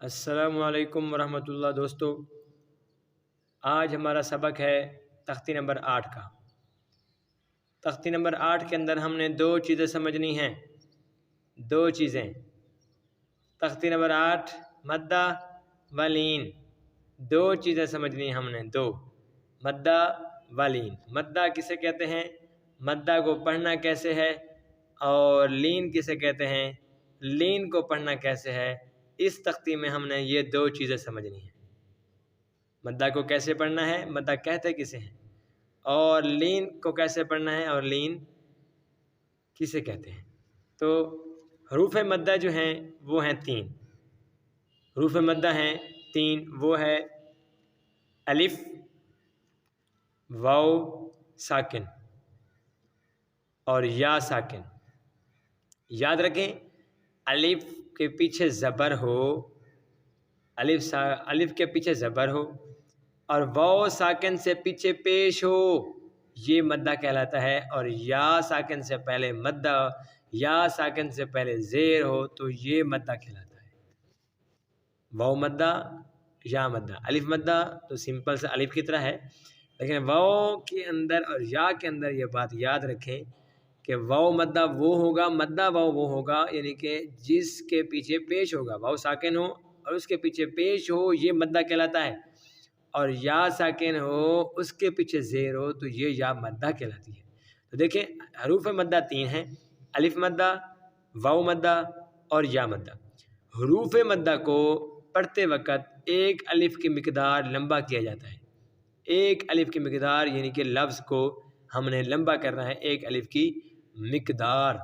السلام علیکم ورحمۃ اللہ دوستو، آج ہمارا سبق ہے تختی نمبر 8 کا۔ تختی نمبر 8 کے اندر ہم نے دو چیزیں سمجھنی ہیں، دو چیزیں۔ تختی نمبر 8 مدہ و لین، دو چیزیں سمجھنی ہیں ہم نے، دو، مدہ و لین۔ مدہ کسے کہتے ہیں، مدہ کو پڑھنا کیسے ہے، اور لین کسے کہتے ہیں، لین کو پڑھنا کیسے ہے۔ اس تختی میں ہم نے یہ دو چیزیں سمجھنی ہیں، مدہ کو کیسے پڑھنا ہے، مدہ کہتے کسے ہیں، اور لین کو کیسے پڑھنا ہے، اور لین کسے کہتے ہیں۔ تو حروف مدہ جو ہیں وہ ہیں 3 حروف مدہ ہیں 3، وہ ہے الف، واو ساکن اور یا ساکن۔ یاد رکھیں، الف کے پیچھے زبر ہو، الف کے پیچھے زبر ہو اور واو ساکن سے پیچھے پیش ہو، یہ مدہ کہلاتا ہے۔ اور یا ساکن سے پہلے مدہ، یا ساکن سے پہلے زیر ہو تو یہ مدہ کہلاتا ہے۔ واو مدہ، یا مدہ۔ الف مدہ تو سمپل سے الف کی طرح ہے، لیکن واو کے اندر اور یا کے اندر یہ بات یاد رکھیں کہ واو مدہ وہ ہوگا، مدہ واو وہ ہوگا، یعنی کہ جس کے پیچھے پیش ہوگا، واو ساکن ہو اور اس کے پیچھے پیش ہو، یہ مدہ کہلاتا ہے۔ اور یا ساکن ہو، اس کے پیچھے زیر ہو تو یہ یا مدہ کہلاتی ہے۔ تو دیکھیں، حروف مدہ 3 ہیں، الف مدہ، واو مدہ اور یا مدہ۔ حروف مدہ کو پڑھتے وقت ایک الف کی مقدار لمبا کیا جاتا ہے، ایک الف کی مقدار، یعنی کہ لفظ کو ہم نے لمبا کرنا ہے، ایک الف کی مقدار۔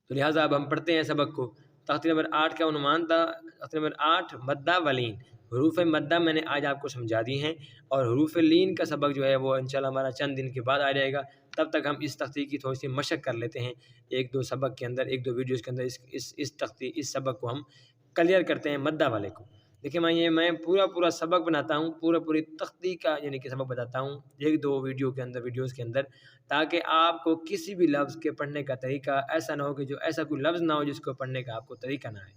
تو لہٰذا اب ہم پڑھتے ہیں سبق کو۔ تختی نمبر 8 کا عنوان تھا، تختی نمبر 8 مدہ و لین۔ حروف مدہ میں نے آج آپ کو سمجھا دی ہیں، اور حروف لین کا سبق جو ہے وہ انشاءاللہ ہمارا چند دن کے بعد آ جائے گا۔ تب تک ہم اس تختی کی تھوڑی سی مشق کر لیتے ہیں، ایک دو سبق کے اندر، ایک دو ویڈیوز کے اندر اس تختی، اس سبق کو ہم کلیئر کرتے ہیں، مدہ والے کو۔ دیکھیں، میں پورا سبق بناتا ہوں، پوری تختی کا یعنی کہ سبق بتاتا ہوں ایک دو ویڈیوز کے اندر، تاکہ آپ کو کسی بھی لفظ کے پڑھنے کا طریقہ ایسا نہ ہو کہ جو ایسا کوئی لفظ نہ ہو جس کو پڑھنے کا آپ کو طریقہ نہ آئے۔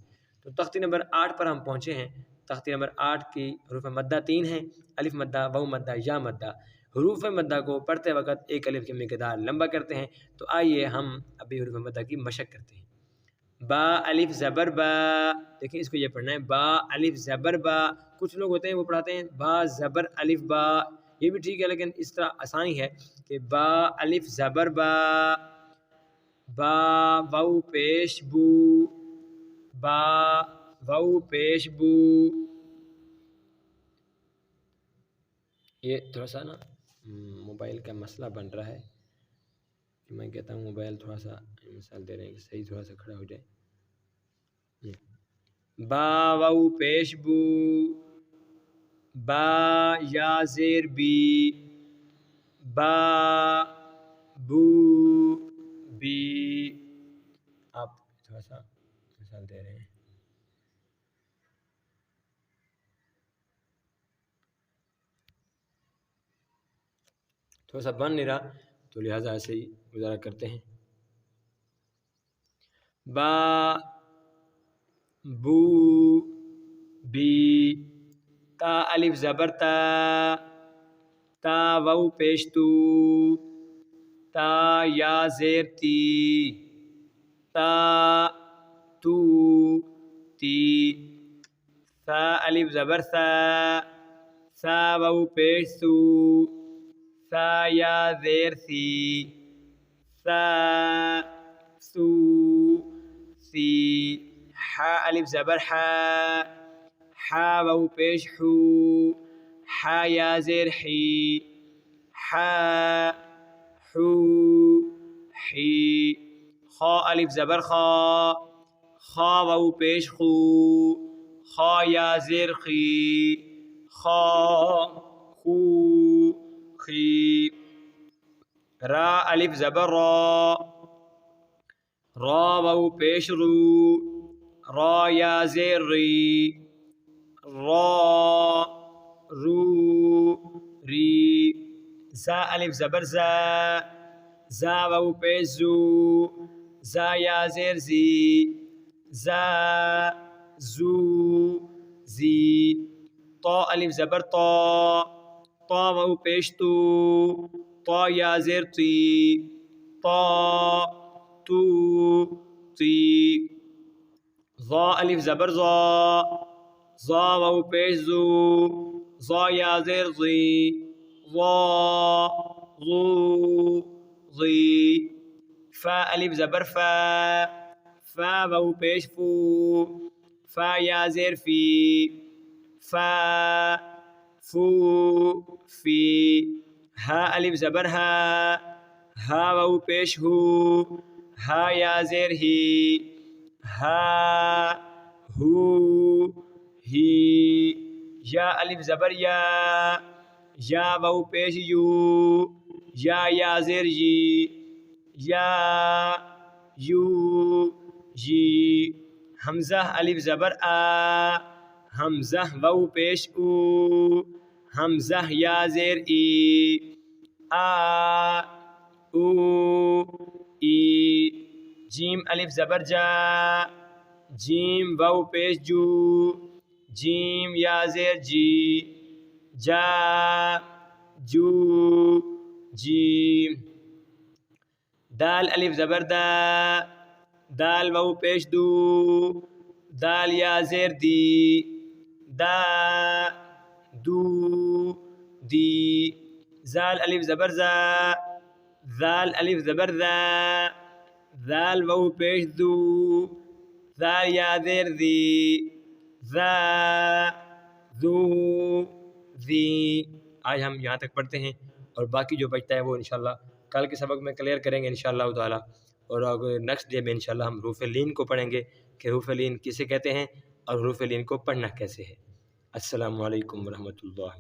تو تختی نمبر 8 پر ہم پہنچے ہیں۔ تختی نمبر 8 کی حروف مدہ 3 ہیں، الف مدہ، واو مدہ، یا مدہ۔ حروف مدہ کو پڑھتے وقت ایک الف کی مقدار لمبا کرتے ہیں۔ تو آئیے ہم ابھی حروف مدہ کی مشق کرتے ہیں۔ با الف زبر با، دیکھیں اس کو یہ پڑھنا ہے، با الف زبر با۔ کچھ لوگ ہوتے ہیں وہ پڑھاتے ہیں با زبر الف با، یہ بھی ٹھیک ہے، لیکن اس طرح آسانی ہے کہ با الف زبر با، با واو پیش بو، با واو پیش بو۔ یہ تھوڑا سا نا موبائل کا مسئلہ بن رہا ہے کہ میں کہتا ہوں موبائل تھوڑا سا مثال دے رہے ہیں کہ صحیح تھوڑا سا کھڑا ہو جائے۔ با واو پیش بو، با یا زیر بی، با بو بی۔ آپ تھوڑا سا مثال دے رہے ہیں، تھوڑا سا بن نہیں رہا تو لہٰذا ایسے ہی گزارا کرتے ہیں۔ با بو بی، تا الف زبر تا، تا واو پیش تو، تا یا زیر تی، تا تو تی، سا الف زبر سا، سا واو پیش سو، سا یا زیر سی، سا سو سی، حا الف زبر حا، حا واو پیش حو، حا یا زیر حی، حا حو حی۔ خا الف زبر خا، خا واو پیش خو، خا یا زیر خی، خا خو خی۔ را الف زبر را، را واو پیش رو، را یا زیر ری، را رو ری۔ زا الف زبر زا، زا واو پیش زو، زا یا زیر زی، زا زو زی طا الف زبر طا طا واو پیش تو طا یا زیر تی طا تو تی ظا الف زبر ظا ظا واو پیش زو ظا یا زیر ظی ظا ظو ظی فا الف زبر فا فا واو پیش فو فا یا زیر فی فا فو فی ہا الف زبر ہا ہا واو پیش ہو ہا یا زیر ہی ہا ہو ہی یا الف زبر یا یا واو پیش یو یا زیر یی یا یو یی حمزہ الف زبر آ حمزہ واو پیش او حمزہ یا زیر ای آ او ای جیم الف زبر جا جیم واو پیش جو جیم یا زیر جی جا جو جیم دال الف زبر دا دال واو پیش دو دال یا زیر دی دا دو دی زال الف زبر زا زال الف زبر ذا زال واو پیش دو زال یا زیر دی ذا ذو ذی آج ہم یہاں تک پڑھتے ہیں اور باقی جو بچتا ہے وہ انشاءاللہ کل کے سبق میں کلیئر کریں گے انشاءاللہ تعالی اور نیکسٹ ڈے میں انشاءاللہ ہم حروف لین کو پڑھیں گے کہ حروف لین کسے کہتے ہیں اور حروف لین کو پڑھنا کیسے ہے۔ السلام علیکم ورحمۃ اللہ۔